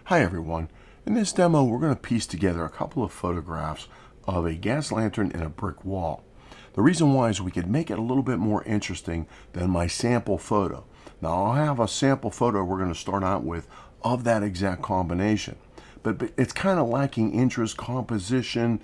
Hi everyone. In this demo we're going to piece together a couple of photographs of a gas lantern and a brick wall. The reason why is we could make it a little bit more interesting than my sample photo. Now I'll have a sample photo we're going to start out with of that exact combination. But it's kind of lacking interest, composition,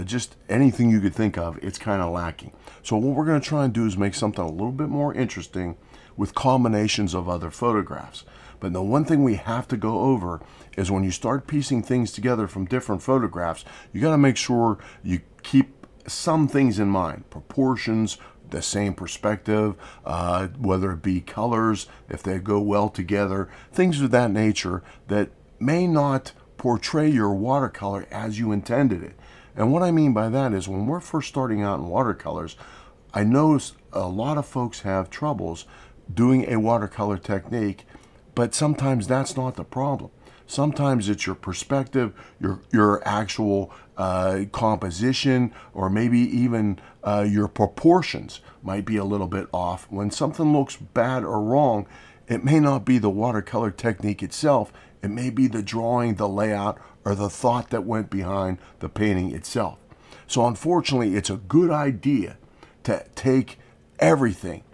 just anything you could think of, it's kind of lacking. So what we're going to try and do is make something a little bit more interesting with combinations of other photographs. But the one thing we have to go over is when you start piecing things together from different photographs, you got to make sure you keep some things in mind. Proportions, the same perspective, whether it be colors, if they go well together, things of that nature that may not portray your watercolor as you intended it. And what I mean by that is when we're first starting out in watercolors, I notice a lot of folks have troubles doing a watercolor technique, but sometimes that's not the problem. Sometimes it's your perspective, your actual composition, or maybe even your proportions might be a little bit off. When something looks bad or wrong, it may not be the watercolor technique itself. It may be the drawing, the layout, or the thought that went behind the painting itself. So unfortunately, it's a good idea to take everything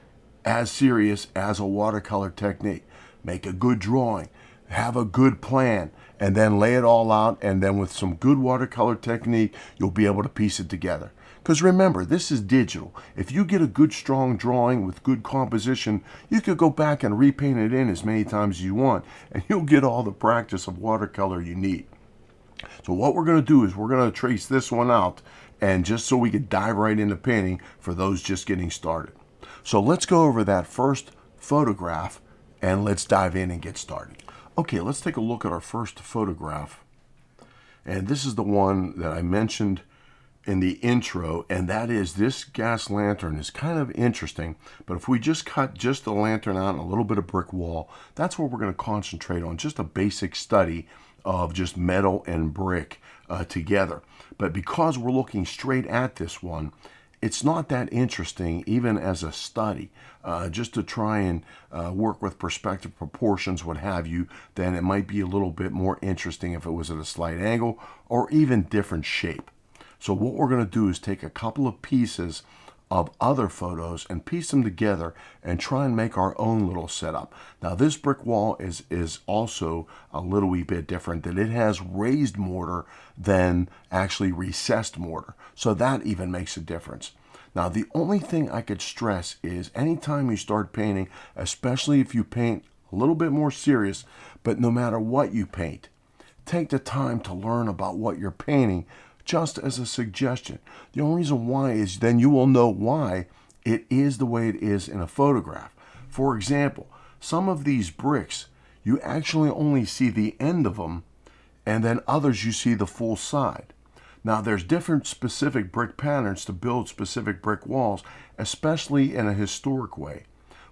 as serious as a watercolor technique. Make a good drawing, have a good plan, and then lay it all out, and then with some good watercolor technique, you'll be able to piece it together. Because remember, this is digital. If you get a good strong drawing with good composition, you could go back and repaint it in as many times as you want, and you'll get all the practice of watercolor you need. So what we're going to do is we're going to trace this one out, and just so we could dive right into painting for those just getting started. So let's go over that first photograph and let's dive in and get started. Okay, let's take a look at our first photograph. And this is the one that I mentioned in the intro, and that is this gas lantern is kind of interesting, but if we just cut just the lantern out and a little bit of brick wall, that's what we're going to concentrate on, just a basic study of just metal and brick together. But because we're looking straight at this one, it's not that interesting even as a study, just to try and work with perspective, proportions, what have you. Then it might be a little bit more interesting if it was at a slight angle or even different shape. So what we're going to do is take a couple of pieces of other photos and piece them together and try and make our own little setup. Now this brick wall is also a little wee bit different, that it has raised mortar than actually recessed mortar. So that even makes a difference. Now the only thing I could stress is anytime you start painting, especially if you paint a little bit more serious, but no matter what you paint, take the time to learn about what you're painting, just as a suggestion. The only reason why is then you will know why it is the way it is in a photograph. For example, some of these bricks, you actually only see the end of them, and then others you see the full side. Now there's different specific brick patterns to build specific brick walls, especially in a historic way.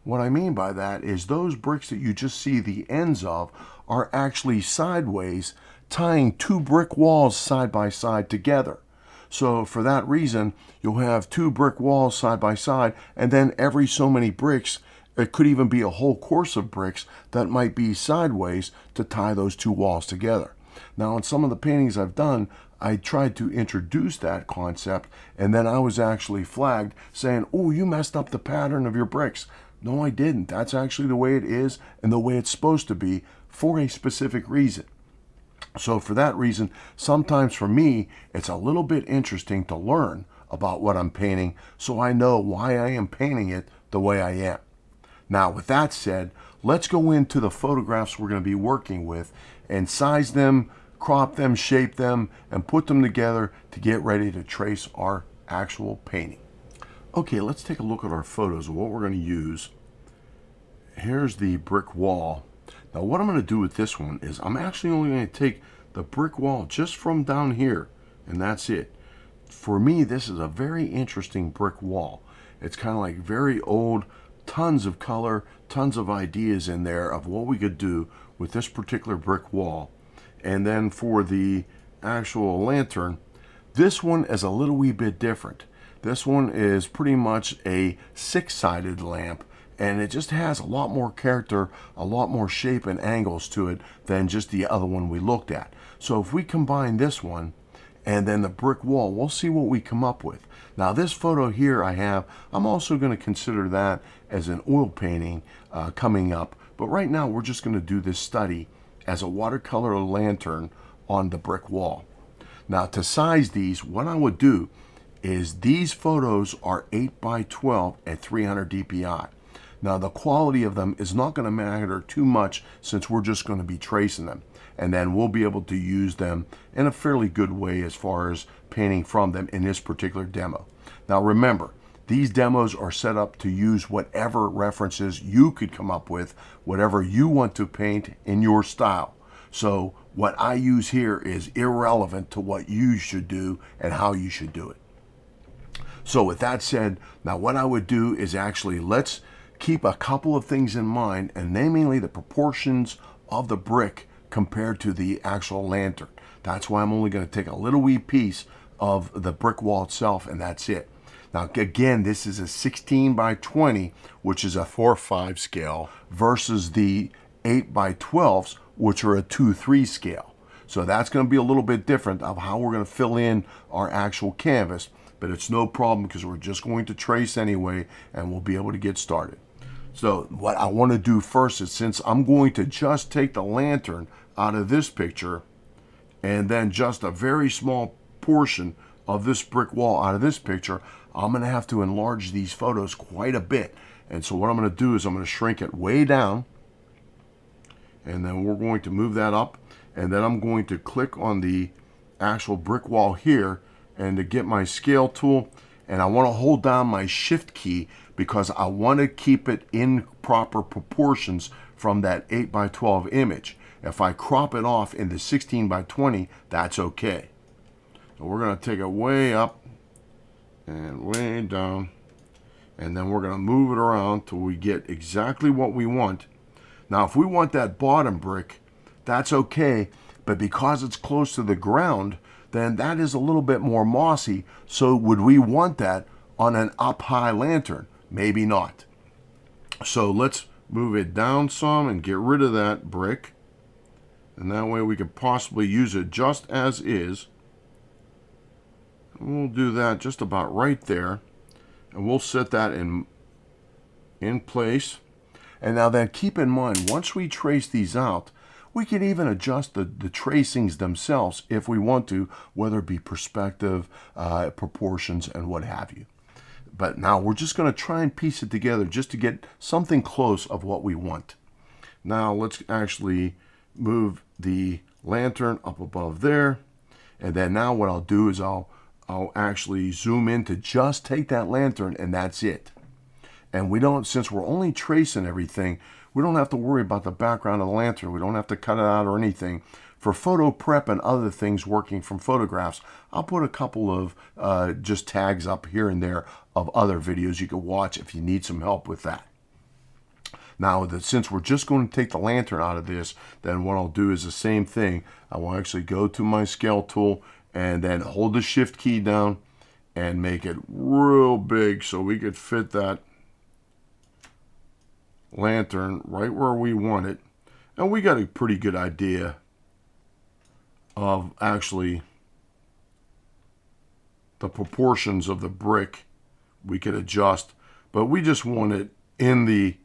What I mean by that is those bricks that you just see the ends of are actually sideways, tying two brick walls side by side together. So for that reason, you'll have two brick walls side by side, and then every so many bricks, it could even be a whole course of bricks that might be sideways to tie those two walls together. Now in some of the paintings I've done, I tried to introduce that concept, and then I was actually flagged saying, oh, you messed up the pattern of your bricks. No, I didn't. That's actually the way it is and the way it's supposed to be for a specific reason. So for that reason, sometimes for me, it's a little bit interesting to learn about what I'm painting so I know why I am painting it the way I am. Now, with that said, let's go into the photographs we're going to be working with and size them, crop them, shape them, and put them together to get ready to trace our actual painting. Okay, let's take a look at our photos of what we're going to use. Here's the brick wall. Now what I'm going to do with this one is I'm actually only going to take the brick wall just from down here, and that's it. For me, this is a very interesting brick wall. It's kind of like very old, tons of color, tons of ideas in there of what we could do with this particular brick wall. And then for the actual lantern, this one is a little wee bit different. This one is pretty much a six-sided lamp, and it just has a lot more character, a lot more shape and angles to it than just the other one we looked at. So if we combine this one and then the brick wall, we'll see what we come up with. Now this photo here I'm also going to consider that as an oil painting coming up, but right now we're just going to do this study as a watercolor lantern on the brick wall. Now to size these, what I would do is these photos are 8 by 12 at 300 dpi. Now the quality of them is not going to matter too much since we're just going to be tracing them, and then we'll be able to use them in a fairly good way as far as painting from them in this particular demo. Now remember, these demos are set up to use whatever references you could come up with, whatever you want to paint in your style. So what I use here is irrelevant to what you should do and how you should do it. So with that said, now what I would do is actually let's keep a couple of things in mind, and namely the proportions of the brick compared to the actual lantern. That's why I'm only going to take a little wee piece of the brick wall itself, and that's it. Now again, this is a 16 by 20, which is a 4/5 scale, versus the 8 by 12s, which are a 2/3 scale. So that's going to be a little bit different of how we're going to fill in our actual canvas, but it's no problem because we're just going to trace anyway, and we'll be able to get started. So what I want to do first is, since I'm going to just take the lantern out of this picture and then just a very small portion of this brick wall out of this picture, I'm going to have to enlarge these photos quite a bit. And so what I'm going to do is I'm going to shrink it way down, and then we're going to move that up, and then I'm going to click on the actual brick wall here, and to get my scale tool, and I want to hold down my shift key because I want to keep it in proper proportions from that 8 by 12 image. If I crop it off in the 16 by 20, that's okay. So we're going to take it way up and way down, and then we're going to move it around till we get exactly what we want. Now if we want that bottom brick, that's okay, but because it's close to the ground, then that is a little bit more mossy. So would we want that on an up high lantern? Maybe not. So let's move it down some and get rid of that brick, and that way we could possibly use it just as is. And we'll do that just about right there, and we'll set that in place. And now then, keep in mind, once we trace these out, we can even adjust the tracings themselves if we want to, whether it be perspective, proportions, and what have you. But now we're just going to try and piece it together just to get something close of what we want. Now let's actually move the lantern up above there. And then now what I'll do is I'll actually zoom in to just take that lantern, and that's it. And we don't, since we're only tracing everything, we don't have to worry about the background of the lantern. We don't have to cut it out or anything. For photo prep and other things working from photographs, I'll put a couple of just tags up here and there of other videos you can watch if you need some help with that. Now, since we're just going to take the lantern out of this, then what I'll do is the same thing. I will actually go to my scale tool and then hold the shift key down and make it real big so we could fit that lantern right where we want it. And we got a pretty good idea of actually the proportions of the brick we could adjust, but we just want it in the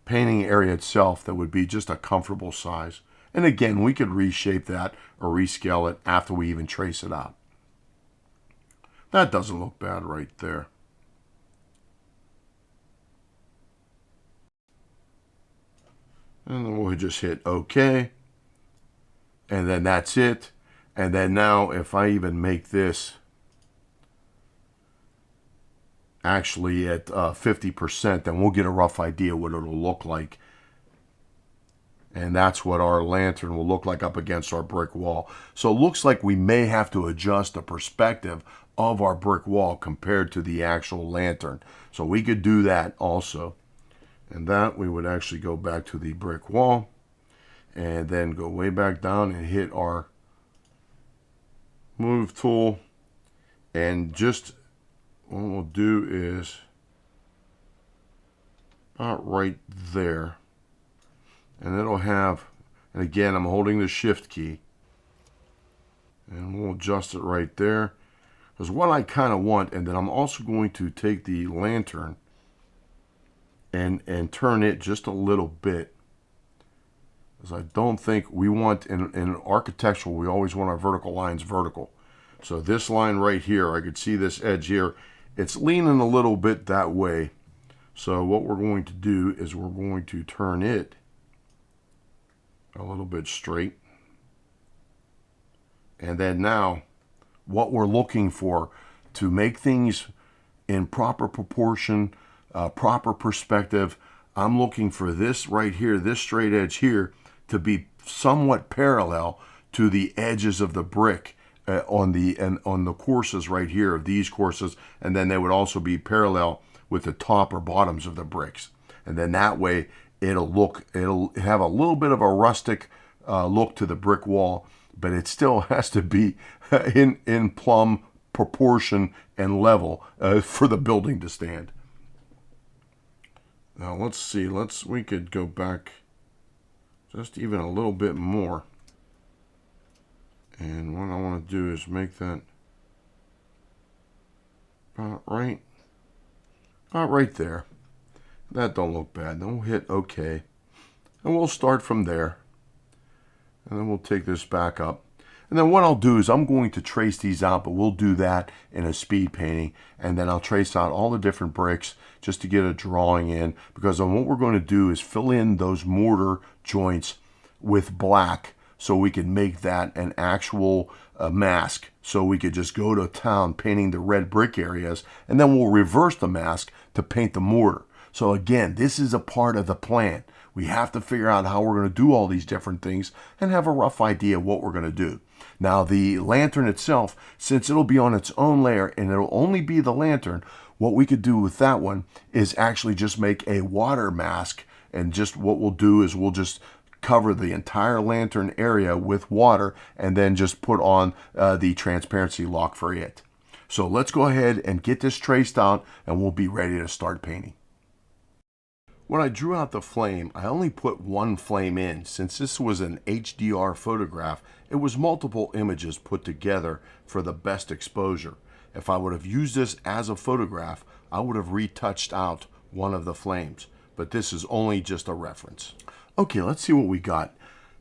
painting area itself that would be just a comfortable size. And again, we could reshape that or rescale it after we even trace it out. That doesn't look bad right there. And then we'll just hit OK. And then that's it. And then now if I even make this actually at 50%, then we'll get a rough idea what it'll look like. And that's what our lantern will look like up against our brick wall. So it looks like we may have to adjust the perspective of our brick wall compared to the actual lantern. So we could do that also. And that we would actually go back to the brick wall and then go way back down and hit our move tool. And just what we'll do is about right there. And it'll have, and again, I'm holding the shift key. And we'll adjust it right there. Because what I kind of want, and then I'm also going to take the lantern and turn it just a little bit. Because I don't think we want, in architectural, we always want our vertical lines vertical. So this line right here, I could see this edge here, it's leaning a little bit that way. So what we're going to do is we're going to turn it a little bit straight. And then now, what we're looking for to make things in proper proportion, proper perspective, I'm looking for this right here, this straight edge here, to be somewhat parallel to the edges of the brick on the courses right here of these courses, and then they would also be parallel with the top or bottoms of the bricks. And then that way it'll have a little bit of a rustic look to the brick wall, but it still has to be in plumb proportion and level for the building to stand. Now let's see, we could go back just even a little bit more. And what I want to do is make that about right there. That don't look bad. Then we'll hit OK. And we'll start from there. And then we'll take this back up. And then what I'll do is I'm going to trace these out, but we'll do that in a speed painting. And then I'll trace out all the different bricks just to get a drawing in. Because what we're going to do is fill in those mortar joints with black so we can make that an actual mask. So we could just go to town painting the red brick areas, and then we'll reverse the mask to paint the mortar. So again, this is a part of the plan. We have to figure out how we're going to do all these different things and have a rough idea of what we're going to do. Now the lantern itself, since it'll be on its own layer and it'll only be the lantern, what we could do with that one is actually just make a water mask. And just what we'll do is we'll just cover the entire lantern area with water and then just put on the transparency lock for it. So let's go ahead and get this traced out and we'll be ready to start painting. When I drew out the flame, I only put one flame in. Since this was an HDR photograph, it was multiple images put together for the best exposure. If I would have used this as a photograph, I would have retouched out one of the flames, but this is only just a reference. Okay, let's see what we got.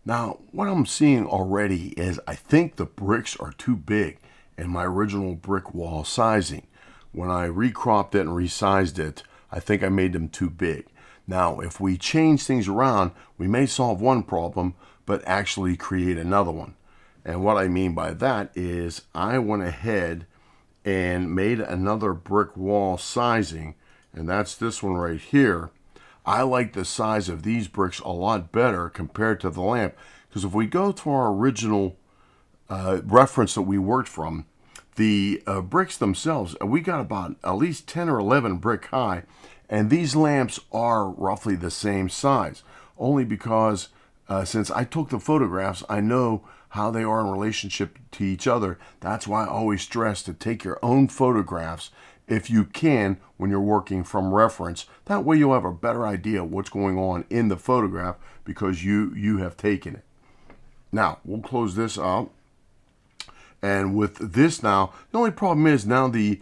Now, what I'm seeing already is I think the bricks are too big in my original brick wall sizing. When I recropped it and resized it, I think I made them too big. Now, if we change things around, we may solve one problem, but actually create another one. And what I mean by that is I went ahead and made another brick wall sizing, and that's this one right here. I like the size of these bricks a lot better compared to the lamp, because if we go to our original reference that we worked from, the bricks themselves, we got about at least 10 or 11 brick high, and these lamps are roughly the same size, only because since I took the photographs, I know how they are in relationship to each other. That's why I always stress to take your own photographs if you can when you're working from reference. That way you'll have a better idea of what's going on in the photograph because you have taken it. Now, we'll close this out. And with this now, the only problem is now the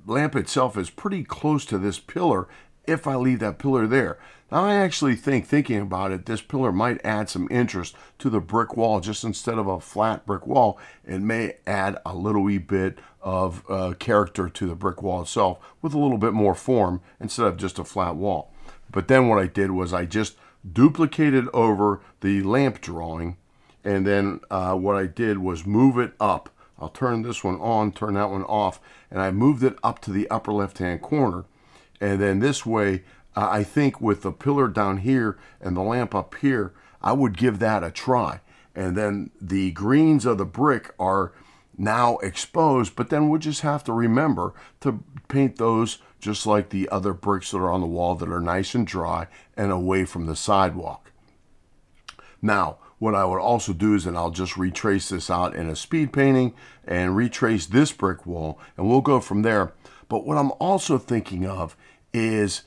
lamp itself is pretty close to this pillar if I leave that pillar there. Now I actually thinking about it, this pillar might add some interest to the brick wall. Just instead of a flat brick wall, it may add a little wee bit of character to the brick wall itself with a little bit more form instead of just a flat wall. But then what I did was I just duplicated over the lamp drawing, and then what I did was move it up. I'll turn this one on, turn that one off, and I moved it up to the upper left-hand corner. And then this way, I think with the pillar down here and the lamp up here, I would give that a try. And then the greens of the brick are now exposed, but then we'll just have to remember to paint those just like the other bricks that are on the wall that are nice and dry and away from the sidewalk. Now, what I would also do is, and I'll just retrace this out in a speed painting and retrace this brick wall, and we'll go from there. But what I'm also thinking of is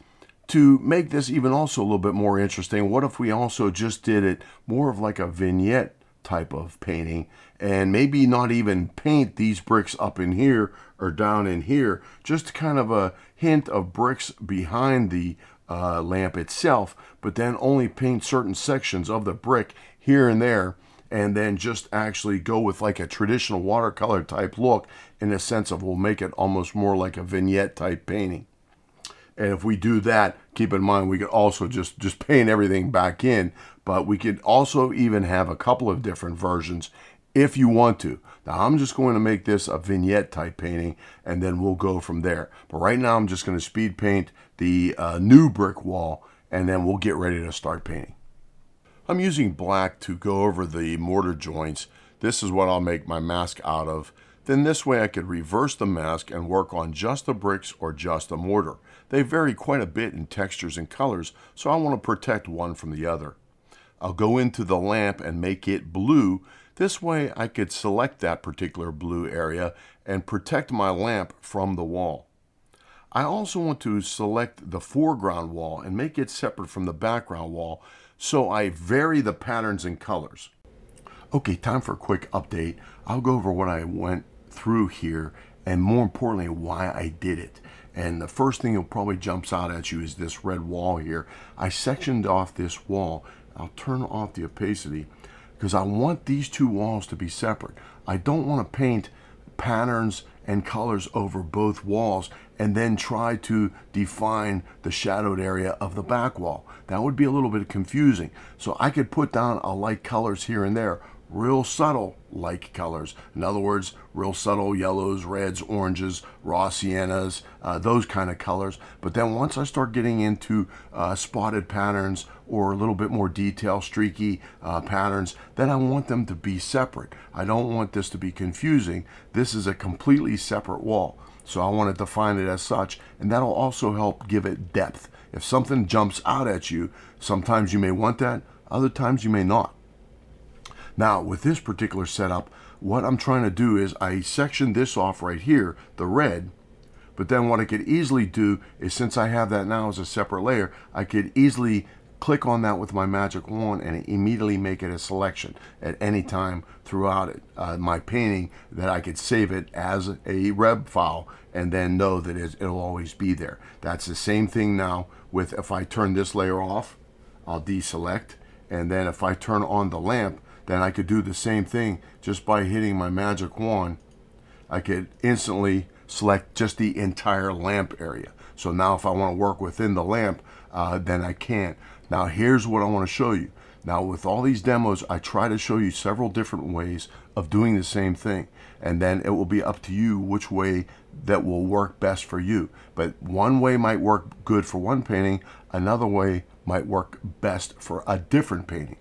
To make this even also a little bit more interesting, what if we also just did it more of like a vignette type of painting, and maybe not even paint these bricks up in here or down in here, just kind of a hint of bricks behind the lamp itself, but then only paint certain sections of the brick here and there, and then just actually go with like a traditional watercolor type look, in the sense of we'll make it almost more like a vignette type painting. And if we do that, keep in mind we could also just paint everything back in, but we could also even have a couple of different versions if you want to. Now I'm just going to make this a vignette type painting, and then we'll go from there. But right now I'm just going to speed paint the new brick wall, and then we'll get ready to start painting. I'm using black to go over the mortar joints. This is what I'll make my mask out of. Then this way I could reverse the mask and work on just the bricks or just the mortar. They vary quite a bit in textures and colors, so I want to protect one from the other. I'll go into the lamp and make it blue. This way I could select that particular blue area and protect my lamp from the wall. I also want to select the foreground wall and make it separate from the background wall, so I vary the patterns and colors. Okay, time for a quick update. I'll go over what I went through here, and more importantly why I did it. And the first thing that probably jumps out at you is this red wall here. I sectioned off this wall. I'll turn off the opacity because I want these two walls to be separate. I don't want to paint patterns and colors over both walls and then try to define the shadowed area of the back wall. That would be a little bit confusing. So I could put down a light colors here and there, real subtle light colors. In other words, real subtle yellows, reds, oranges, raw siennas, those kind of colors. But then once I start getting into spotted patterns or a little bit more detail, streaky patterns, then I want them to be separate. I don't want this to be confusing. This is a completely separate wall. So I want to define it as such, and that'll also help give it depth. If something jumps out at you, sometimes you may want that, other times you may not. Now, with this particular setup, what I'm trying to do is I section this off right here, the red, but then what I could easily do is, since I have that now as a separate layer, I could easily click on that with my magic wand and immediately make it a selection at any time throughout it, my painting, that I could save it as a reb file and then know that it'll always be there. That's the same thing now with, if I turn this layer off, I'll deselect, and then if I turn on the lamp, then I could do the same thing just by hitting my magic wand. I could instantly select just the entire lamp area. So now if I want to work within the lamp, then I can. Now here's what I want to show you. Now with all these demos, I try to show you several different ways of doing the same thing. And then it will be up to you which way that will work best for you. But one way might work good for one painting, another way might work best for a different painting.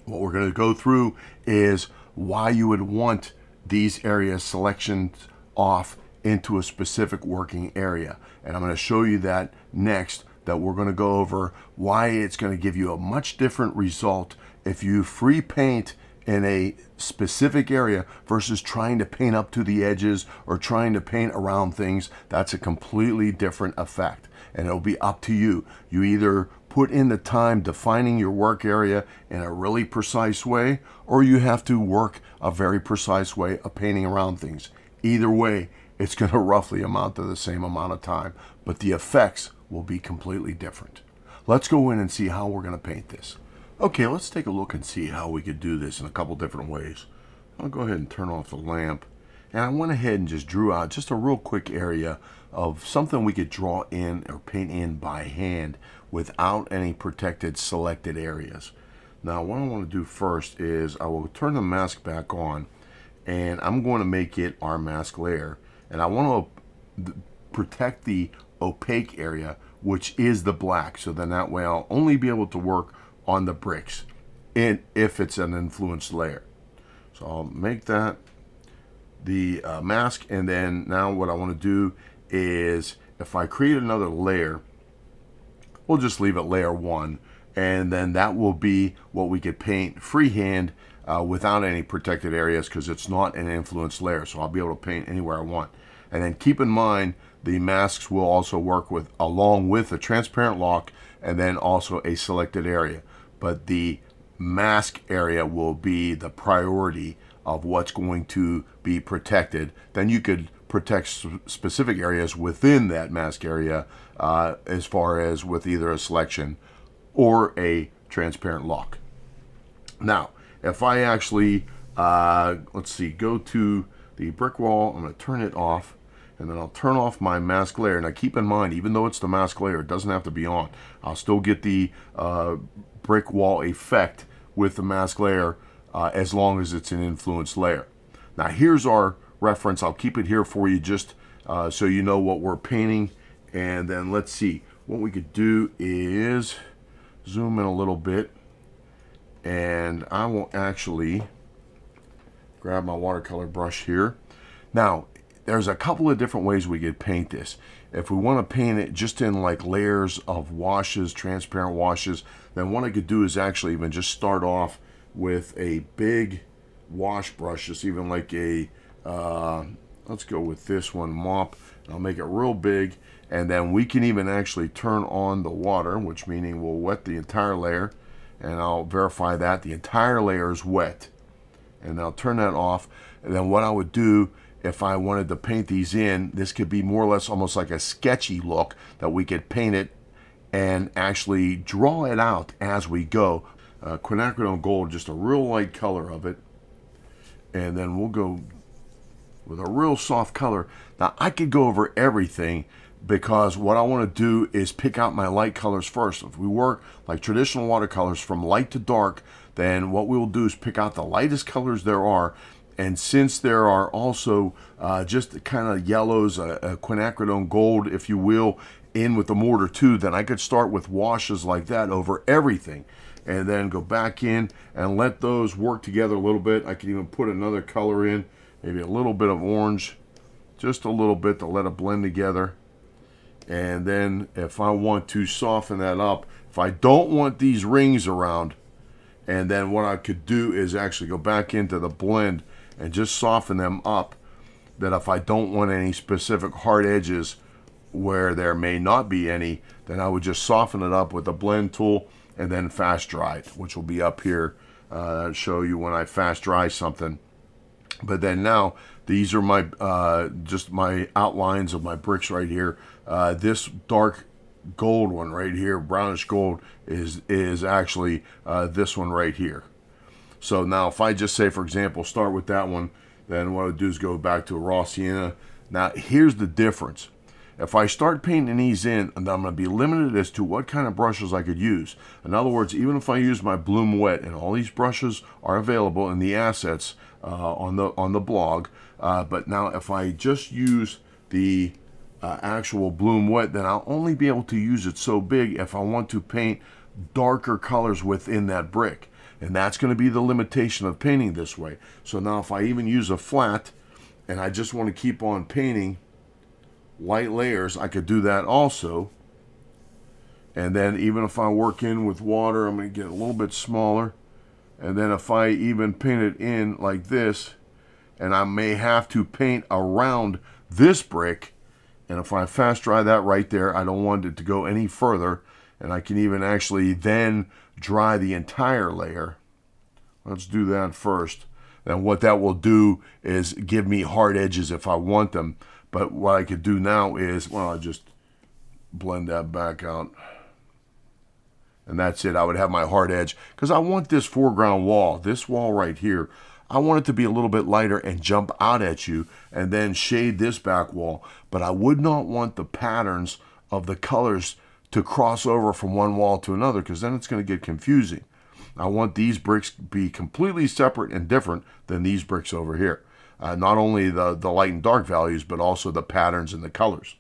What we're going to go through is why you would want these areas selections off into a specific working area. And I'm going to show you that next, that we're going to go over why it's going to give you a much different result if you free paint in a specific area versus trying to paint up to the edges or trying to paint around things. That's a completely different effect, and it'll be up to you. You either put in the time defining your work area in a really precise way, or you have to work a very precise way of painting around things. Either way, it's going to roughly amount to the same amount of time, but the effects will be completely different. Let's go in and see how we're going to paint this. Okay, let's take a look and see how we could do this in a couple different ways. I'll go ahead and turn off the lamp, and I went ahead and just drew out just a real quick area of something we could draw in or paint in by hand without any protected selected areas. Now what I want to do first is I will turn the mask back on, and I'm going to make it our mask layer, and I want to protect the opaque area, which is the black, so then that way I'll only be able to work on the bricks if it's an influenced layer. So I'll make that the mask, and then now what I want to do is, if I create another layer, we'll just leave it layer 1, and then that will be what we could paint freehand without any protected areas, because it's not an influenced layer, so I'll be able to paint anywhere I want. And then keep in mind the masks will also work with along with a transparent lock and then also a selected area. But the mask area will be the priority of what's going to be protected. Then you could protect specific areas within that mask area as far as with either a selection or a transparent lock. Now, if I actually, let's see, go to the brick wall, I'm going to turn it off, and then I'll turn off my mask layer. Now keep in mind, even though it's the mask layer, it doesn't have to be on. I'll still get the brick wall effect with the mask layer as long as it's an influence layer. Now here's our reference. I'll keep it here for you just so you know what we're painting. And then let's see, what we could do is zoom in a little bit, and I will actually grab my watercolor brush here. Now there's a couple of different ways we could paint this. If we want to paint it just in like layers of washes, transparent washes, then what I could do is actually even just start off with a big wash brush, just even like a let's go with this one, mop. I'll make it real big, and then we can even actually turn on the water, which meaning we'll wet the entire layer, and I'll verify that the entire layer is wet, and I'll turn that off. And then what I would do if I wanted to paint these in, this could be more or less almost like a sketchy look that we could paint it and actually draw it out as we go. Quinacridone gold, just a real light color of it, and then we'll go with a real soft color. Now I could go over everything because what I want to do is pick out my light colors first. If we work like traditional watercolors from light to dark, then what we'll do is pick out the lightest colors there are. And since there are also just kind of yellows, a quinacridone gold, if you will, in with the mortar too, then I could start with washes like that over everything and then go back in and let those work together a little bit. I could even put another color in, maybe a little bit of orange, just a little bit to let it blend together. And then if I want to soften that up, if I don't want these rings around, and then what I could do is actually go back into the blend and just soften them up, that if I don't want any specific hard edges where there may not be any, then I would just soften it up with the blend tool and then fast dry it, which will be up here to show you when I fast dry something. But then now these are my just my outlines of my bricks right here. This dark gold one right here, brownish gold, is actually this one right here. So now if I just say, for example, start with that one, then what I would do is go back to a raw sienna. Now here's the difference. If I start painting these in, and I'm going to be limited as to what kind of brushes I could use. In other words, even if I use my Bloom Wet, and all these brushes are available in the assets on the blog, but now if I just use the actual Bloom Wet, then I'll only be able to use it so big if I want to paint darker colors within that brick. And that's going to be the limitation of painting this way. So now if I even use a flat, and I just want to keep on painting light layers, I could do that also. And then even if I work in with water, I'm going to get a little bit smaller. And then if I even paint it in like this, and I may have to paint around this brick, and if I fast dry that right there, I don't want it to go any further, and I can even actually then dry the entire layer. Let's do that first. Then what that will do is give me hard edges if I want them. But what I could do now is, well, I'll just blend that back out. And that's it. I would have my hard edge because I want this foreground wall, this wall right here, I want it to be a little bit lighter and jump out at you and then shade this back wall. But I would not want the patterns of the colors to cross over from one wall to another, because then it's going to get confusing. I want these bricks to be completely separate and different than these bricks over here. Not only the light and dark values, but also the patterns and the colors.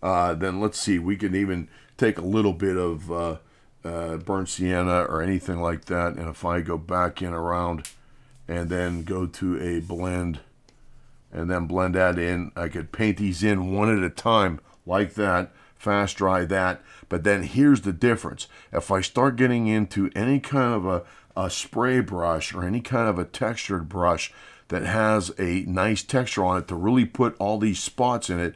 Then let's see, we can even take a little bit of burnt sienna or anything like that. And if I go back in around and then go to a blend and then blend that in, I could paint these in one at a time like that, fast dry that. But then here's the difference. If I start getting into any kind of a spray brush or any kind of a textured brush, that has a nice texture on it to really put all these spots in it,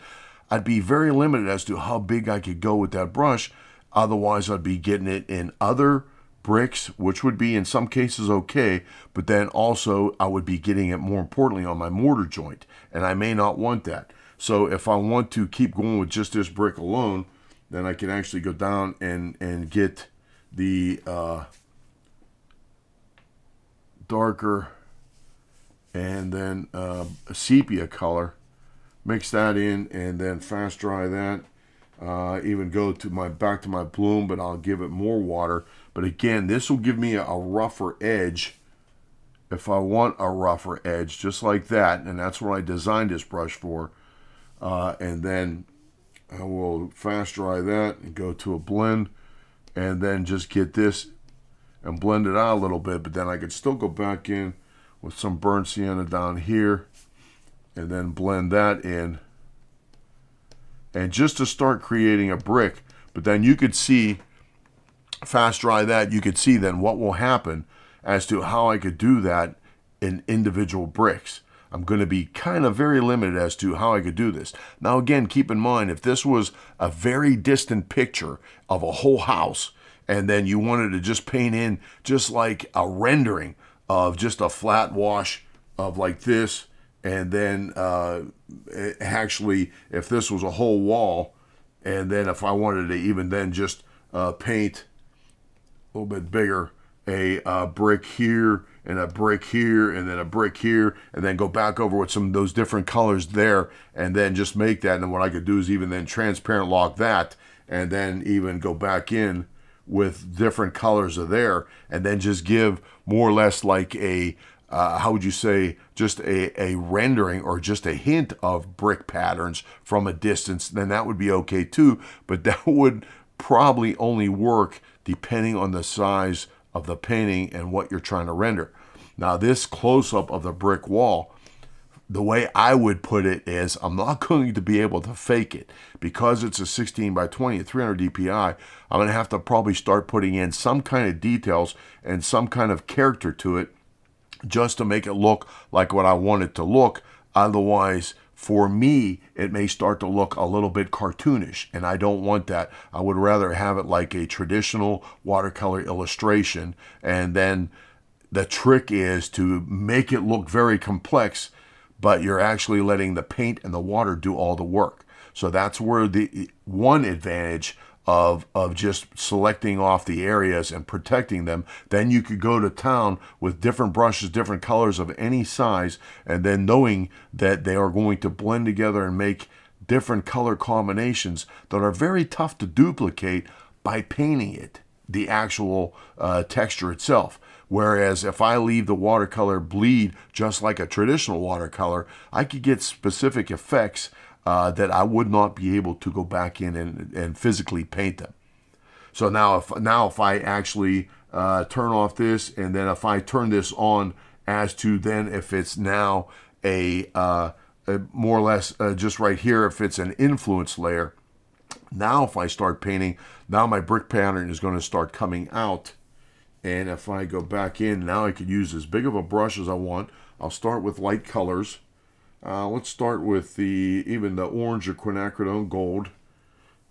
I'd be very limited as to how big I could go with that brush. Otherwise, I'd be getting it in other bricks, which would be in some cases okay, but then also I would be getting it more importantly on my mortar joint, and I may not want that. So if I want to keep going with just this brick alone, then I can actually go down and get the darker and then a sepia color, mix that in, and then fast dry that. Even go to back to my bloom, but I'll give it more water. But again, this will give me a rougher edge if I want a rougher edge, just like that. And that's what I designed this brush for. And then I will fast dry that and go to a blend, and then just get this and blend it out a little bit. But then I could still go back in with some burnt sienna down here and then blend that in. And just to start creating a brick. But then you could see, fast dry that, you could see then what will happen as to how I could do that in individual bricks. I'm going to be kind of very limited as to how I could do this. Now again, keep in mind, if this was a very distant picture of a whole house, and then you wanted to just paint in just like a rendering of just a flat wash of like this, and then actually if this was a whole wall, and then if I wanted to even then just paint a little bit bigger, a brick here and a brick here and then a brick here, and then go back over with some of those different colors there, and then just make that. And then what I could do is even then transparent lock that, and then even go back in with different colors of there, and then just give more or less like a how would you say, just a rendering or just a hint of brick patterns from a distance. Then that would be okay too, but that would probably only work depending on the size of the painting and what you're trying to render. Now this close-up of the brick wall, the way I would put it is, I'm not going to be able to fake it because it's a 16 by 20 at 300 DPI. I'm going to have to probably start putting in some kind of details and some kind of character to it just to make it look like what I want it to look. Otherwise, for me, it may start to look a little bit cartoonish, and I don't want that. I would rather have it like a traditional watercolor illustration, and then the trick is to make it look very complex, but you're actually letting the paint and the water do all the work. So that's where the one advantage of just selecting off the areas and protecting them. Then you could go to town with different brushes, different colors of any size, and then knowing that they are going to blend together and make different color combinations that are very tough to duplicate by painting it, the actual texture itself. Whereas if I leave the watercolor bleed just like a traditional watercolor, I could get specific effects that I would not be able to go back in and physically paint them. So now if I actually turn off this, and then if I turn this on as to then if it's now a more or less just right here, if it's an influence layer, now if I start painting, now my brick pattern is going to start coming out. And if I go back in, now I could use as big of a brush as I want. I'll start with light colors. Let's start with even the orange or quinacridone gold,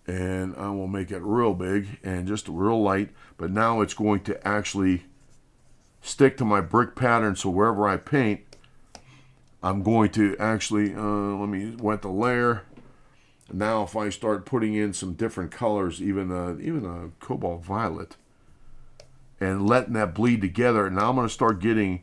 and I will make it real big and just real light. But now it's going to actually stick to my brick pattern, so wherever I paint, I'm going to actually let me wet the layer. Now if I start putting in some different colors, even a cobalt violet, and letting that bleed together, now I'm going to start getting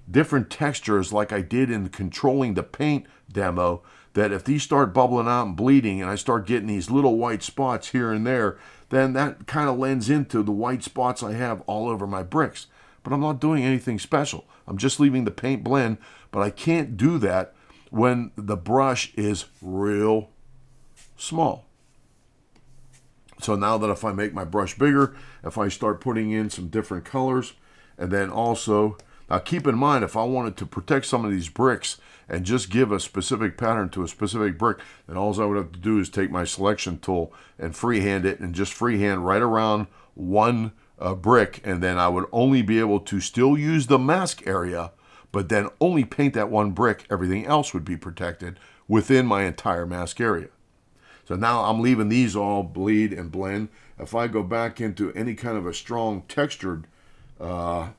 different textures like I did in controlling the paint demo, that if these start bubbling out and bleeding and I start getting these little white spots here and there, then that kind of lends into the white spots I have all over my bricks. But I'm not doing anything special. I'm just leaving the paint blend, but I can't do that when the brush is real small. So now that if I make my brush bigger, if I start putting in some different colors, and then also, now keep in mind, if I wanted to protect some of these bricks and just give a specific pattern to a specific brick, then all I would have to do is take my selection tool and freehand it, and just freehand right around one brick, and then I would only be able to still use the mask area, but then only paint that one brick. Everything else would be protected within my entire mask area. So now I'm leaving these all bleed and blend. If I go back into any kind of a strong textured, let's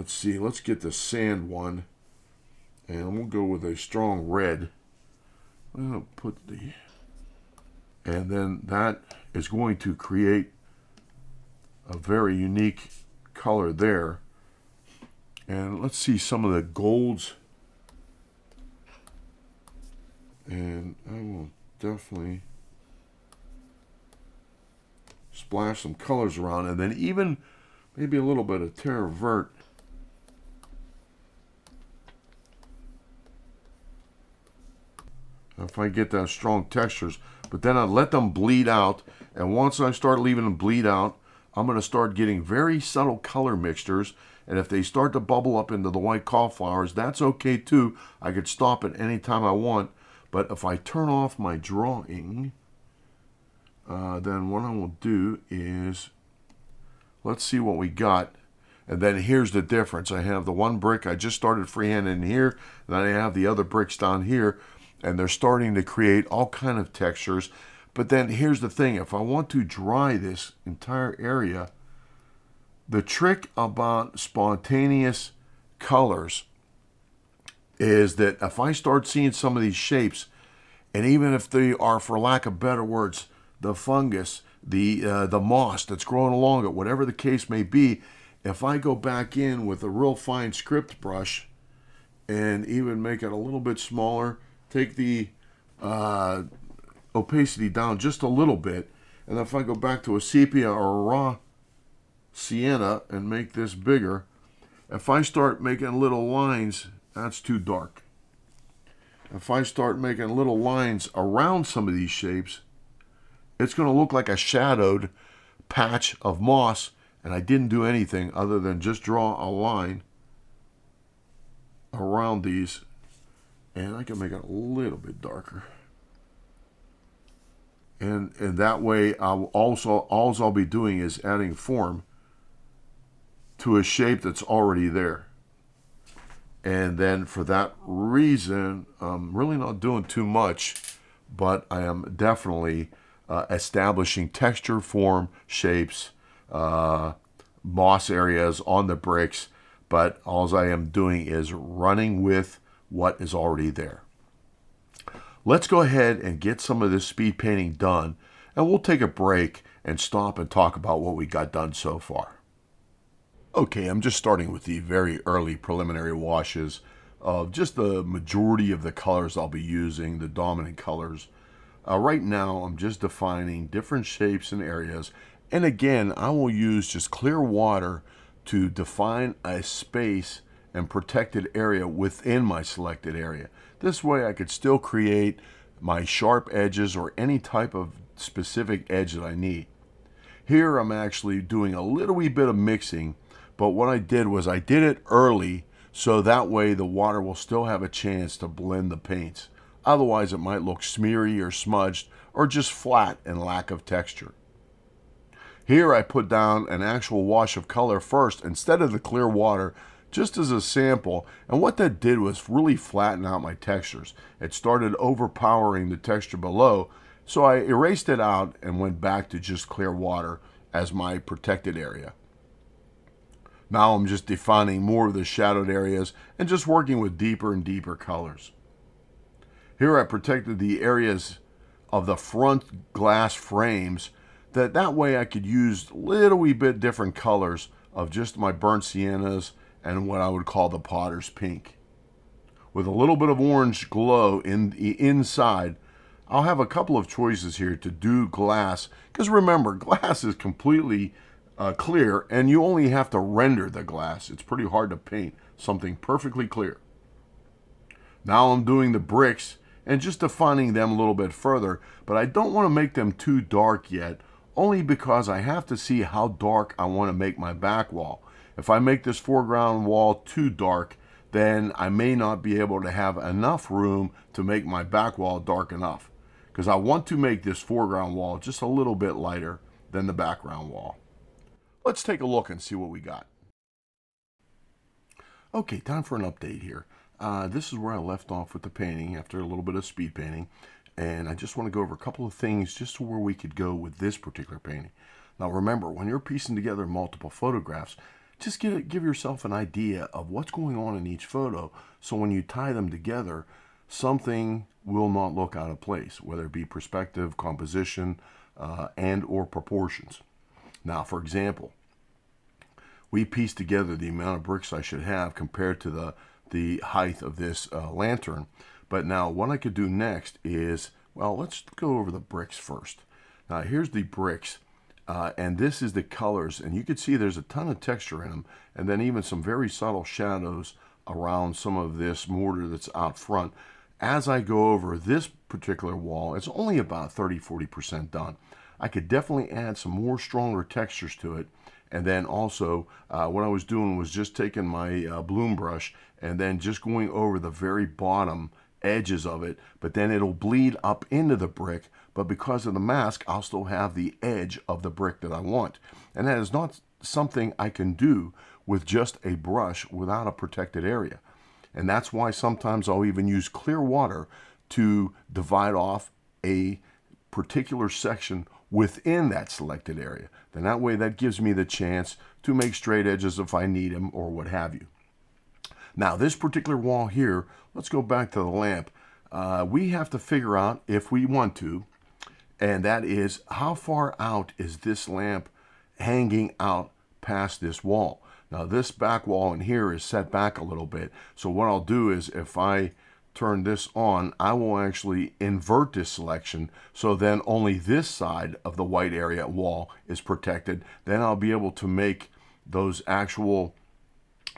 see, let's get the sand one, and we'll go with a strong red. I'm going to put and then that is going to create a very unique color there. And let's see some of the golds. And I will definitely splash some colors around, and then even maybe a little bit of terra vert. If I get that strong textures, but then I let them bleed out, and once I start leaving them bleed out, I'm going to start getting very subtle color mixtures, and if they start to bubble up into the white cauliflowers, that's okay too. I could stop it anytime I want, but if I turn off my drawing, then what I will do is, let's see what we got. And then here's the difference. I have the one brick I just started freehand in here, and then I have the other bricks down here, and they're starting to create all kind of textures. But then here's the thing, if I want to dry this entire area, the trick about spontaneous colors is that if I start seeing some of these shapes, and even if they are, for lack of better words, the fungus, the moss that's growing along it, whatever the case may be, if I go back in with a real fine script brush and even make it a little bit smaller, take the opacity down just a little bit, and if I go back to a sepia or a raw sienna and make this bigger, if I start making little lines, that's too dark. If I start making little lines around some of these shapes, it's going to look like a shadowed patch of moss, and I didn't do anything other than just draw a line around these, and I can make it a little bit darker. And that way, all I'll be doing is adding form to a shape that's already there. And then for that reason, I'm really not doing too much, but I am definitely establishing texture, form, shapes, moss areas on the bricks, but all I am doing is running with what is already there. Let's go ahead and get some of this speed painting done, and we'll take a break and stop and talk about what we got done so far. Okay, I'm just starting with the very early preliminary washes of just the majority of the colors I'll be using, the dominant colors. Right now, I'm just defining different shapes and areas, and again, I will use just clear water to define a space and protected area within my selected area. This way I could still create my sharp edges or any type of specific edge that I need. Here I'm actually doing a little wee bit of mixing, but what I did was I did it early so that way the water will still have a chance to blend the paints. Otherwise it might look smeary or smudged or just flat and lack of texture. Here I put down an actual wash of color first instead of the clear water, just as a sample, and what that did was really flatten out my textures. It started overpowering the texture below, so I erased it out and went back to just clear water as my protected area. Now I'm just defining more of the shadowed areas and just working with deeper and deeper colors. Here I protected the areas of the front glass frames, that way I could use a little wee bit different colors of just my burnt siennas and what I would call the potter's pink. With a little bit of orange glow in the inside, I'll have a couple of choices here to do glass, because remember, glass is completely clear and you only have to render the glass. It's pretty hard to paint something perfectly clear. Now I'm doing the bricks and just defining them a little bit further, but I don't want to make them too dark yet, only because I have to see how dark I want to make my back wall. If I make this foreground wall too dark, then I may not be able to have enough room to make my back wall dark enough, because I want to make this foreground wall just a little bit lighter than the background wall. Let's take a look and see what we got. Okay, time for an update here. This is where I left off with the painting after a little bit of speed painting, and I just want to go over a couple of things just to where we could go with this particular painting. Now remember, when you're piecing together multiple photographs, just give yourself an idea of what's going on in each photo, so when you tie them together, something will not look out of place, whether it be perspective, composition, and or proportions. Now, for example, we pieced together the amount of bricks I should have compared to the height of this lantern. But now what I could do next is, well, let's go over the bricks first. Now here's the bricks, and this is the colors, and you can see there's a ton of texture in them, and then even some very subtle shadows around some of this mortar that's out front. As I go over this particular wall, it's only about 30-40% done. I could definitely add some more stronger textures to it. And then also, what I was doing was just taking my bloom brush and then just going over the very bottom edges of it, but then it'll bleed up into the brick, but because of the mask, I'll still have the edge of the brick that I want. And that is not something I can do with just a brush without a protected area. And that's why sometimes I'll even use clear water to divide off a particular section within that selected area. Then that way that gives me the chance to make straight edges if I need them or what have you. Now this particular wall here, let's go back to the lamp. We have to figure out if we want to, and that is how far out is this lamp hanging out past this wall. Now this back wall in here is set back a little bit, so what I'll do is if I turn this on, I will actually invert this selection, so then only this side of the white area wall is protected. Then I'll be able to make those actual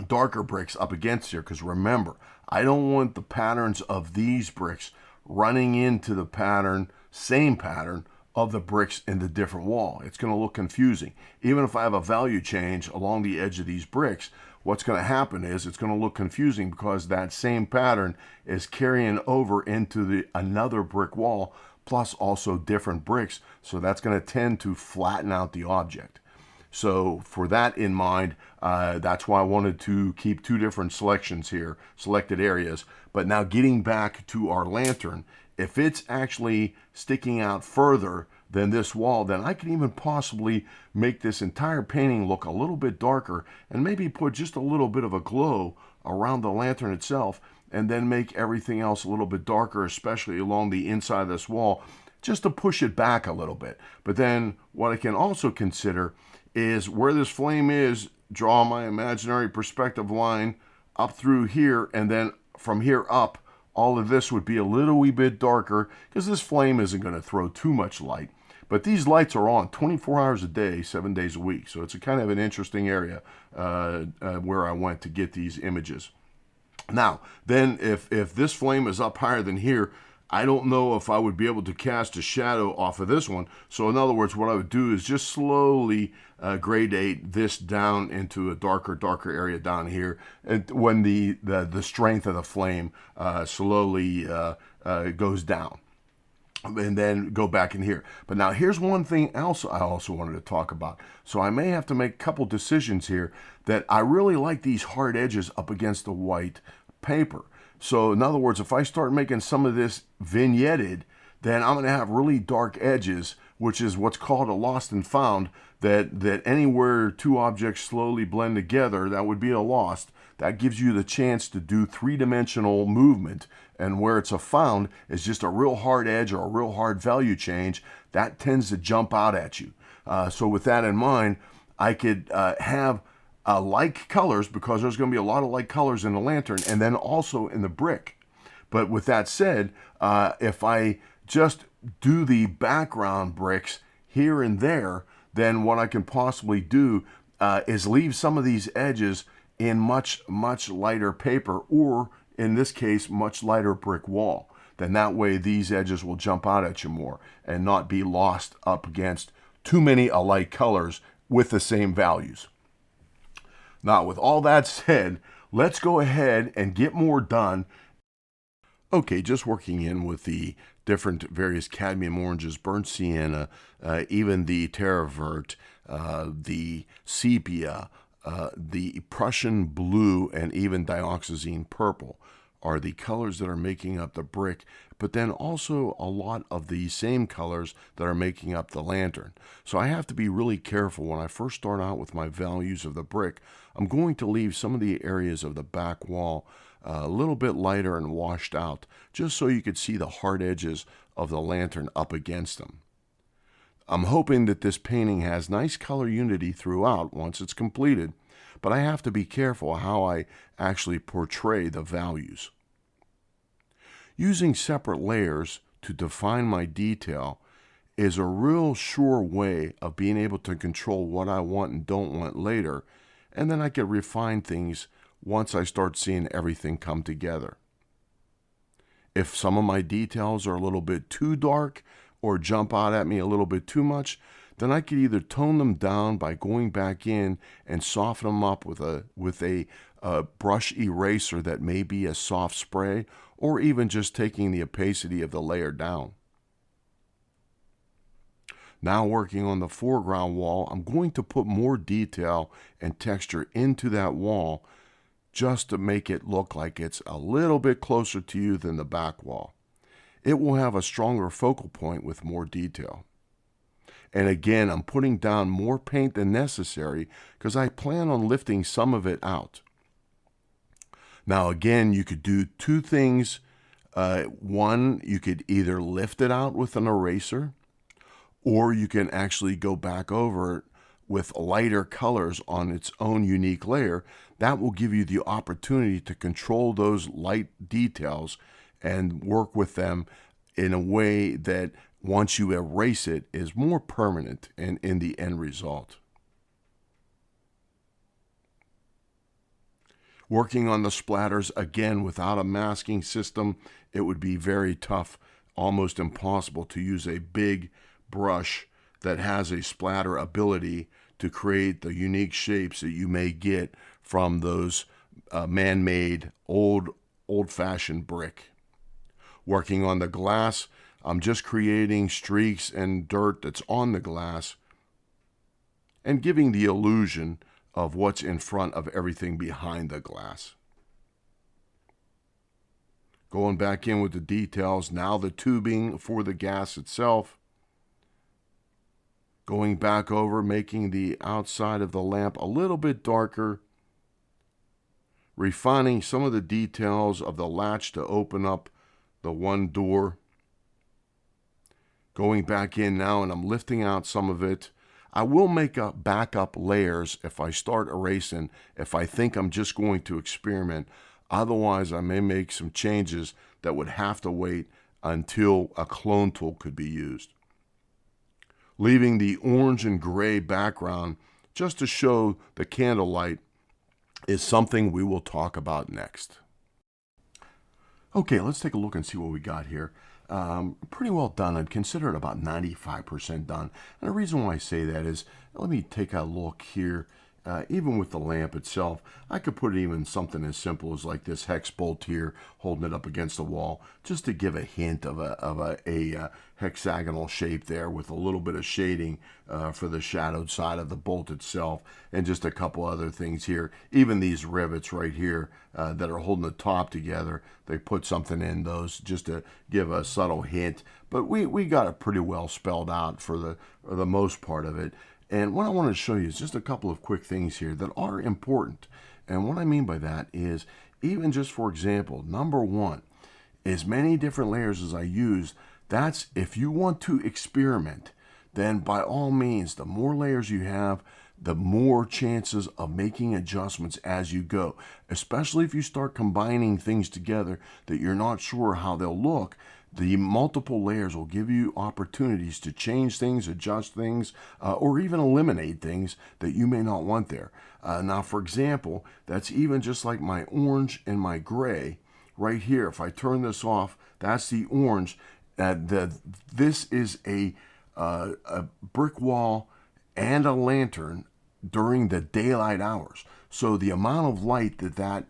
darker bricks up against here, because remember, I don't want the patterns of these bricks running into the same pattern of the bricks in the different wall. It's going to look confusing. Even if I have a value change along the edge of these bricks, what's going to happen is it's going to look confusing because that same pattern is carrying over into another brick wall, plus also different bricks. So that's going to tend to flatten out the object. So for that in mind, that's why I wanted to keep two different selections here, selected areas. But now getting back to our lantern, if it's actually sticking out further than this wall, then I can even possibly make this entire painting look a little bit darker and maybe put just a little bit of a glow around the lantern itself, and then make everything else a little bit darker, especially along the inside of this wall, just to push it back a little bit. But then what I can also consider is where this flame is, draw my imaginary perspective line up through here, and then from here up, all of this would be a little wee bit darker because this flame isn't going to throw too much light. But these lights are on 24 hours a day, 7 days a week. So it's a kind of an interesting area where I went to get these images. Now, then if this flame is up higher than here, I don't know if I would be able to cast a shadow off of this one. So in other words, what I would do is just slowly gradate this down into a darker area down here, and when the strength of the flame slowly goes down, and then go back in here. But now here's one thing else I also wanted to talk about. So I may have to make a couple decisions here, that I really like these hard edges up against the white paper. So in other words, if I start making some of this vignetted, then I'm going to have really dark edges, which is what's called a lost and found, that anywhere two objects slowly blend together, that would be a lost. That gives you the chance to do three-dimensional movement, and where it's a found is just a real hard edge or a real hard value change, that tends to jump out at you. So with that in mind, I could have like colors, because there's going to be a lot of like colors in the lantern and then also in the brick. But with that said, if I just do the background bricks here and there, then what I can possibly do is leave some of these edges in much lighter paper, or in this case, much lighter brick wall. Then that way these edges will jump out at you more and not be lost up against too many alike colors with the same values. Now, with all that said, let's go ahead and get more done. Okay, just working in with the different various cadmium oranges, burnt sienna, even the terra vert, the sepia, The Prussian blue and even dioxazine purple are the colors that are making up the brick, but then also a lot of the same colors that are making up the lantern. So I have to be really careful when I first start out with my values of the brick. I'm going to leave some of the areas of the back wall a little bit lighter and washed out, just so you could see the hard edges of the lantern up against them. I'm hoping that this painting has nice color unity throughout once it's completed, but I have to be careful how I actually portray the values. Using separate layers to define my detail is a real sure way of being able to control what I want and don't want later, and then I can refine things once I start seeing everything come together. If some of my details are a little bit too dark or jump out at me a little bit too much, then I could either tone them down by going back in and soften them up with a brush eraser that may be a soft spray, or even just taking the opacity of the layer down. Now working on the foreground wall, I'm going to put more detail and texture into that wall just to make it look like it's a little bit closer to you than the back wall. It will have a stronger focal point with more detail. And again, I'm putting down more paint than necessary because I plan on lifting some of it out. Now again, you could do two things. One, you could either lift it out with an eraser, or you can actually go back over it with lighter colors on its own unique layer. That will give you the opportunity to control those light details and work with them in a way that once you erase it is more permanent and in the end result. Working on the splatters, again, without a masking system, it would be very tough, almost impossible to use a big brush that has a splatter ability to create the unique shapes that you may get from those man-made old-fashioned brick. Working on the glass, I'm just creating streaks and dirt that's on the glass and giving the illusion of what's in front of everything behind the glass. Going back in with the details, now the tubing for the gas itself. Going back over, making the outside of the lamp a little bit darker. Refining some of the details of the latch to open up the one door. Going back in now, and I'm lifting out some of it. I will make up backup layers if I start erasing, if I think I'm just going to experiment. Otherwise, I may make some changes that would have to wait until a clone tool could be used. Leaving the orange and gray background just to show the candlelight is something we will talk about next. Okay, let's take a look and see what we got here. Pretty well done. I'd consider it about 95% done. And the reason why I say that is, let me take a look here. Even with the lamp itself, I could put even something as simple as like this hex bolt here, holding it up against the wall, just to give a hint of a hexagonal shape there with a little bit of shading for the shadowed side of the bolt itself, and just a couple other things here. Even these rivets right here that are holding the top together, they put something in those just to give a subtle hint. But we got it pretty well spelled out for the most part of it. And what I want to show you is just a couple of quick things here that are important. And what I mean by that is, even just for example, number one, as many different layers as I use, that's if you want to experiment, then by all means, the more layers you have, the more chances of making adjustments as you go, especially if you start combining things together that you're not sure how they'll look. The multiple layers will give you opportunities to change things, adjust things, or even eliminate things that you may not want there. Now, for example, that's even just like my orange and my gray right here. If I turn this off, that's the orange. This is a brick wall and a lantern during the daylight hours. So the amount of light that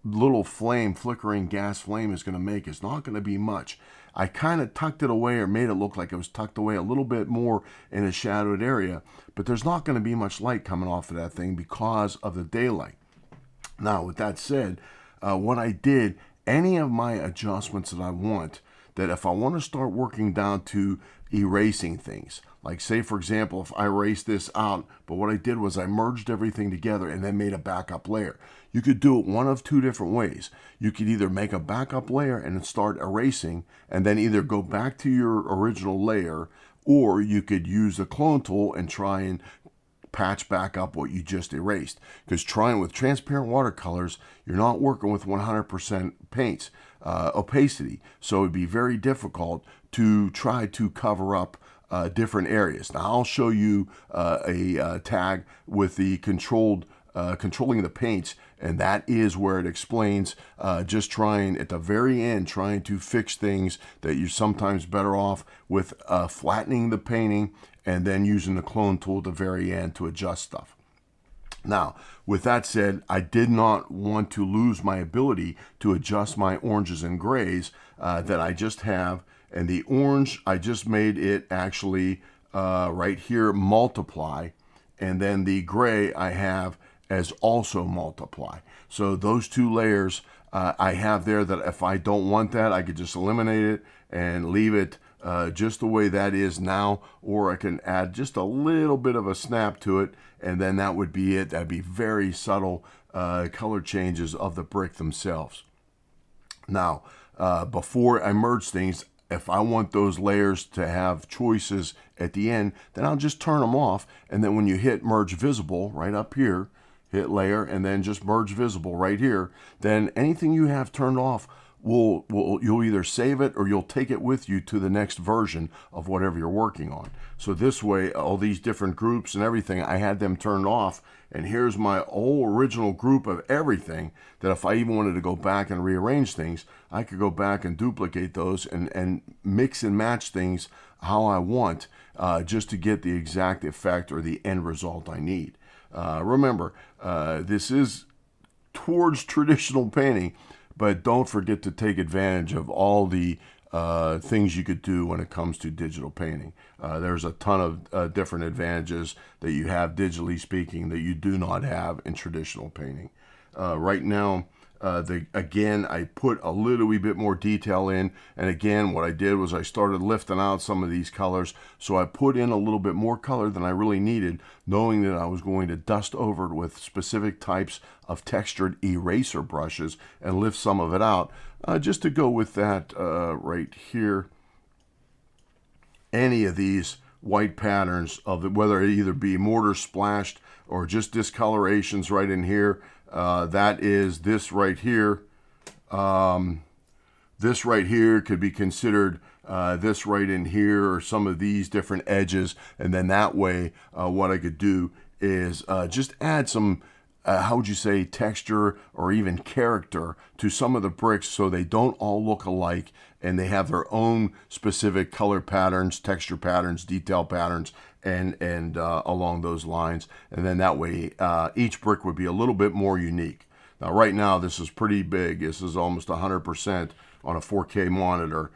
little flame, flickering gas flame is going to make is not going to be much. I kind of tucked it away or made it look like it was tucked away a little bit more in a shadowed area, but there's not going to be much light coming off of that thing because of the daylight. Now, with that said, what I did, any of my adjustments that I want, that if I want to start working down to erasing things, like say for example, if I erased this out, but what I did was I merged everything together and then made a backup layer. You could do it one of two different ways. You could either make a backup layer and start erasing and then either go back to your original layer, or you could use the clone tool and try and patch back up what you just erased. Because trying with transparent watercolors, you're not working with 100% paints, opacity. So it'd be very difficult to try to cover up different areas. Now I'll show you a tag with the controlling the paints, and that is where it explains just trying at the very end, trying to fix things that you're sometimes better off with flattening the painting and then using the clone tool at the very end to adjust stuff. Now, with that said, I did not want to lose my ability to adjust my oranges and grays that I just have. And the orange, I just made it actually right here multiply. And then the gray I have as also multiply. So those two layers I have there that if I don't want that, I could just eliminate it and leave it just the way that is now, or I can add just a little bit of a snap to it, and then that would be it. That'd be very subtle color changes of the brick themselves. Now, before I merge things, if I want those layers to have choices at the end, then I'll just turn them off, and then when you hit merge visible right up here, hit layer, and then just merge visible right here, then anything you have turned off you'll either save it or you'll take it with you to the next version of whatever you're working on. So this way, all these different groups and everything, I had them turned off, and here's my whole original group of everything that if I even wanted to go back and rearrange things, I could go back and duplicate those and mix and match things how I want just to get the exact effect or the end result I need. Remember, this is towards traditional painting, but don't forget to take advantage of all the things you could do when it comes to digital painting. There's a ton of different advantages that you have digitally speaking that you do not have in traditional painting. Right now, again, I put a little wee bit more detail in, and again, what I did was I started lifting out some of these colors, so I put in a little bit more color than I really needed, knowing that I was going to dust over it with specific types of textured eraser brushes and lift some of it out, just to go with that right here. Any of these white patterns of whether it either be mortar splashed or just discolorations right in here. That is this right here. This right here could be considered this right in here, or some of these different edges. And then that way, what I could do is just add some, how would you say, texture or even character to some of the bricks so they don't all look alike and they have their own specific color patterns, texture patterns, detail patterns, and along those lines. And then that way, each brick would be a little bit more unique. Now, right now, this is pretty big. This is almost 100% on a 4K monitor.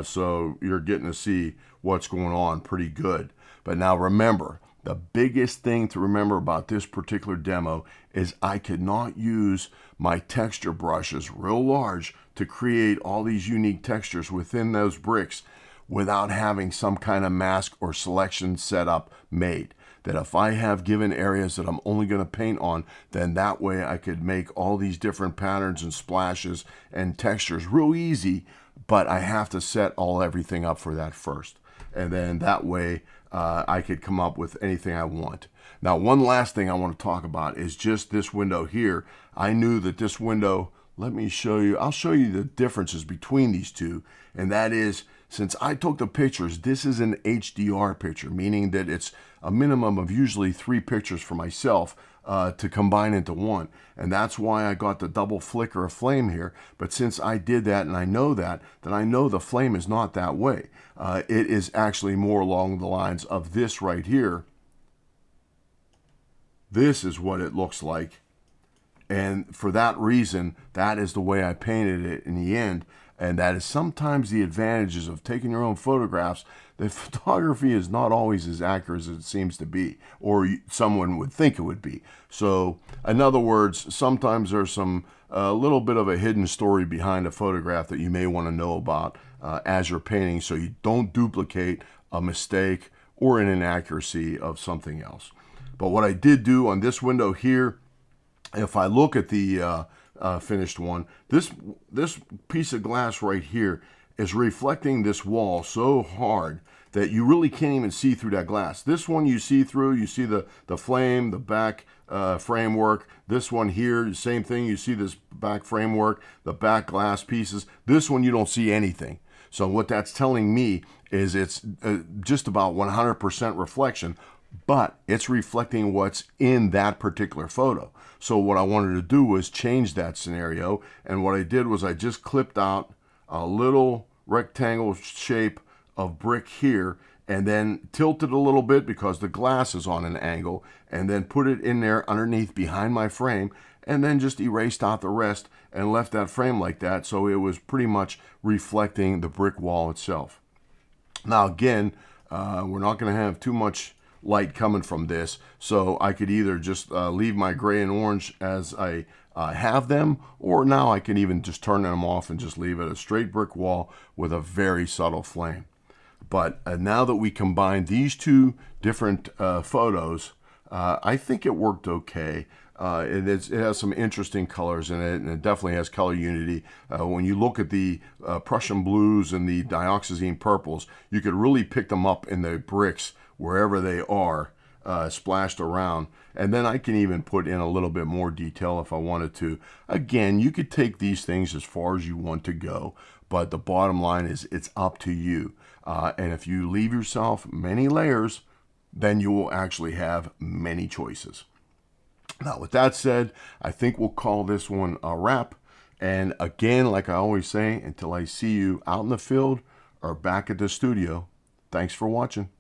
So you're getting to see what's going on pretty good. But now remember, the biggest thing to remember about this particular demo is I could not use my texture brushes real large to create all these unique textures within those bricks without having some kind of mask or selection setup made. That if I have given areas that I'm only going to paint on, then that way I could make all these different patterns and splashes and textures real easy, but I have to set everything up for that first. And then that way I could come up with anything I want. Now, one last thing I want to talk about is just this window here. I knew that this window, let me show you, I'll show you the differences between these two. And that is, since I took the pictures, this is an HDR picture, meaning that it's a minimum of usually 3 pictures for myself to combine into one. And that's why I got the double flicker of flame here. But since I did that and I know that, then I know the flame is not that way. It is actually more along the lines of this right here. This is what it looks like. And for that reason, that is the way I painted it in the end. And that is sometimes the advantages of taking your own photographs. The photography is not always as accurate as it seems to be, or someone would think it would be. So, in other words, sometimes there's some a little bit of a hidden story behind a photograph that you may want to know about as you're painting, so you don't duplicate a mistake or an inaccuracy of something else. But what I did do on this window here, if I look at the finished one, this piece of glass right here is reflecting this wall so hard that you really can't even see through that glass. This one you see through, you see the flame, the back framework. This one here, same thing, you see this back framework, the back glass pieces. This one you don't see anything. So what that's telling me is it's just about 100% reflection, but it's reflecting what's in that particular photo. So what I wanted to do was change that scenario, and what I did was I just clipped out a little rectangle shape of brick here, and then tilted a little bit because the glass is on an angle, and then put it in there underneath behind my frame, and then just erased out the rest and left that frame like that, so it was pretty much reflecting the brick wall itself. Now again, we're not going to have too much light coming from this, so I could either just leave my gray and orange as I have them, or now I can even just turn them off and just leave it a straight brick wall with a very subtle flame. But now that we combine these two different photos, I think it worked okay. It has some interesting colors in it, and it definitely has color unity. When you look at the Prussian blues and the dioxazine purples, you could really pick them up in the bricks wherever they are splashed around. And then I can even put in a little bit more detail if I wanted to. Again, you could take these things as far as you want to go, but the bottom line is it's up to you. And if you leave yourself many layers, then you will actually have many choices. Now, with that said, I think we'll call this one a wrap. And again, like I always say, until I see you out in the field or back at the studio, thanks for watching.